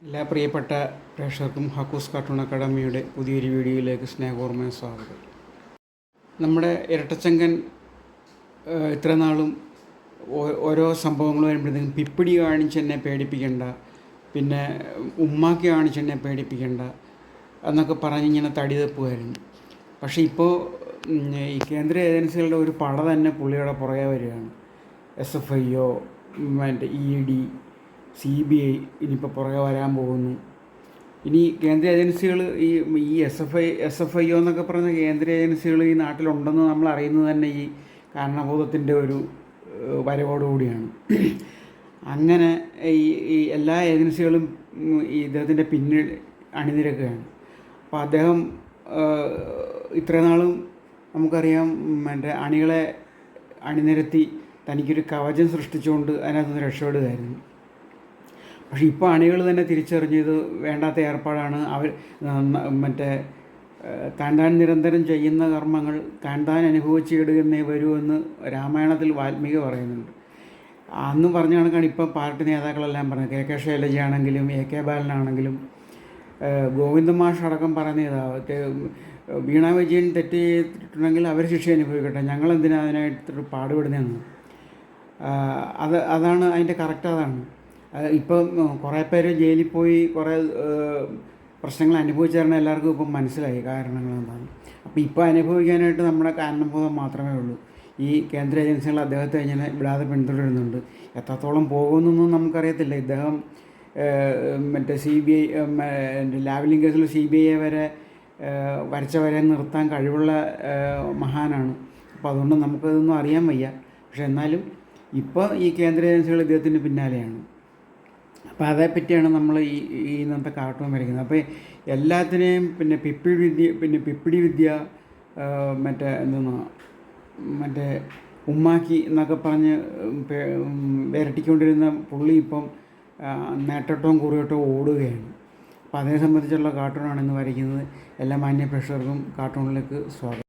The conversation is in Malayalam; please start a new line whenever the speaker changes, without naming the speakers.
എല്ലാ പ്രിയപ്പെട്ട പ്രേക്ഷകർക്കും ഹക്കൂസ് കാർട്ടൂൺ അക്കാഡമിയുടെ പുതിയൊരു വീഡിയോയിലേക്ക് സ്നേഹപൂർവ്വമായ സ്വാഗതം. നമ്മുടെ ഇരട്ടച്ചങ്കൻ ഇത്ര നാളും ഓരോ സംഭവങ്ങൾ വരുമ്പോഴത്തേക്കും പിപ്പിടി കാണിച്ച് എന്നെ പേടിപ്പിക്കണ്ട, പിന്നെ ഉമ്മാക്കി കാണിച്ച് എന്നെ പേടിപ്പിക്കണ്ട എന്നൊക്കെ പറഞ്ഞിങ്ങനെ തടി തപ്പുമായിരുന്നു. പക്ഷേ ഇപ്പോൾ ഈ കേന്ദ്ര ഏജൻസികളുടെ ഒരു പട തന്നെ പുള്ളിയുടെ പുറകെ വരികയാണ്. SFIO, മറ്റേ ED, CBI ഇനിയിപ്പോൾ പുറകെ വരാൻ പോകുന്നു. ഇനി കേന്ദ്ര ഏജൻസികൾ ഈ SFIO എന്നൊക്കെ പറഞ്ഞ കേന്ദ്ര ഏജൻസികൾ ഈ നാട്ടിലുണ്ടെന്ന് നമ്മൾ അറിയുന്നത് തന്നെ ഈ കാരണഭൂതത്തിൻ്റെ ഒരു വരവോടുകൂടിയാണ്. അങ്ങനെ ഈ എല്ലാ ഏജൻസികളും ഈ ഇദ്ദേഹത്തിൻ്റെ പിന്നിൽ അണിനിരക്കുകയാണ്. അപ്പോൾ അദ്ദേഹം ഇത്രയും നാളും നമുക്കറിയാം മറ്റേ അണികളെ അണിനിരത്തി തനിക്കൊരു കവചം സൃഷ്ടിച്ചുകൊണ്ട് അതിനകത്തുനിന്ന് രക്ഷപ്പെടുകയായിരുന്നു. പക്ഷേ ഇപ്പോൾ അണികൾ തന്നെ തിരിച്ചറിഞ്ഞത് വേണ്ടാത്ത ഏർപ്പാടാണ്. അവർ മറ്റേ താൻ നിരന്തരം ചെയ്യുന്ന കർമ്മങ്ങൾ താൻ അനുഭവിച്ചിടുകയെന്നേ വരുമെന്ന് രാമായണത്തിൽ വാൽമീകി പറയുന്നുണ്ട്. അന്ന് പറഞ്ഞ കണക്കാണ് ഇപ്പം പാർട്ടി നേതാക്കളെല്ലാം പറഞ്ഞത്. KK ശൈലജയാണെങ്കിലും AK ബാലനാണെങ്കിലും ഗോവിന്ദ മാഷ് അടക്കം പറഞ്ഞത് വീണ വിജയൻ തെറ്റ് ചെയ്തിട്ടുണ്ടെങ്കിൽ അവർ ശിക്ഷ അനുഭവിക്കട്ടെ, ഞങ്ങളെന്തിനാണ് അതിനായിട്ട് പാടുപെടുന്നതെന്ന്. അതാണ് അതിൻ്റെ കറക്റ്റ്. അതാണ് ഇപ്പം കുറേ പേര് ജയിലിൽ പോയി കുറേ പ്രശ്നങ്ങൾ അനുഭവിച്ചായിരുന്നു. എല്ലാവർക്കും ഇപ്പം മനസ്സിലായി കാരണങ്ങൾ എന്താണ്. അപ്പോൾ ഇപ്പോൾ അനുഭവിക്കാനായിട്ട് നമ്മുടെ കാരണബോധം മാത്രമേ ഉള്ളൂ. ഈ കേന്ദ്ര ഏജൻസികൾ അദ്ദേഹത്തെ ഇങ്ങനെ വിടാതെ പിന്തുടരുന്നുണ്ട്. എത്രത്തോളം പോകുമെന്നൊന്നും നമുക്കറിയത്തില്ല. ഇദ്ദേഹം മറ്റേ CBI ലാവ്ലിൻ കേസിൽ CBI വരെ വരെ നിർത്താൻ കഴിവുള്ള മഹാനാണ്. അപ്പോൾ അതുകൊണ്ട് നമുക്കതൊന്നും അറിയാൻ വയ്യ. പക്ഷെ എന്നാലും ഇപ്പോൾ ഈ കേന്ദ്ര ഏജൻസികൾ ഇദ്ദേഹത്തിന് പിന്നാലെയാണ്. അപ്പോൾ അതേപ്പറ്റിയാണ് നമ്മൾ ഈ ഇന്നത്തെ കാർട്ടൂൺ വരയ്ക്കുന്നത്. അപ്പോൾ എല്ലാത്തിനെയും പിപ്പിടി വിദ്യ മറ്റേ ഉമ്മാക്കി എന്നൊക്കെ പറഞ്ഞ് വിരട്ടിക്കൊണ്ടിരുന്ന പുള്ളി ഇപ്പം നേട്ടോട്ടവും കുറിയോട്ടവും ഓടുകയാണ്. അപ്പോൾ അതിനെ സംബന്ധിച്ചുള്ള കാർട്ടൂണാണ് ഇന്ന് വരയ്ക്കുന്നത്. എല്ലാ മാന്യ പ്രേക്ഷകർക്കും കാർട്ടൂണിലേക്ക് സ്വാഗതം.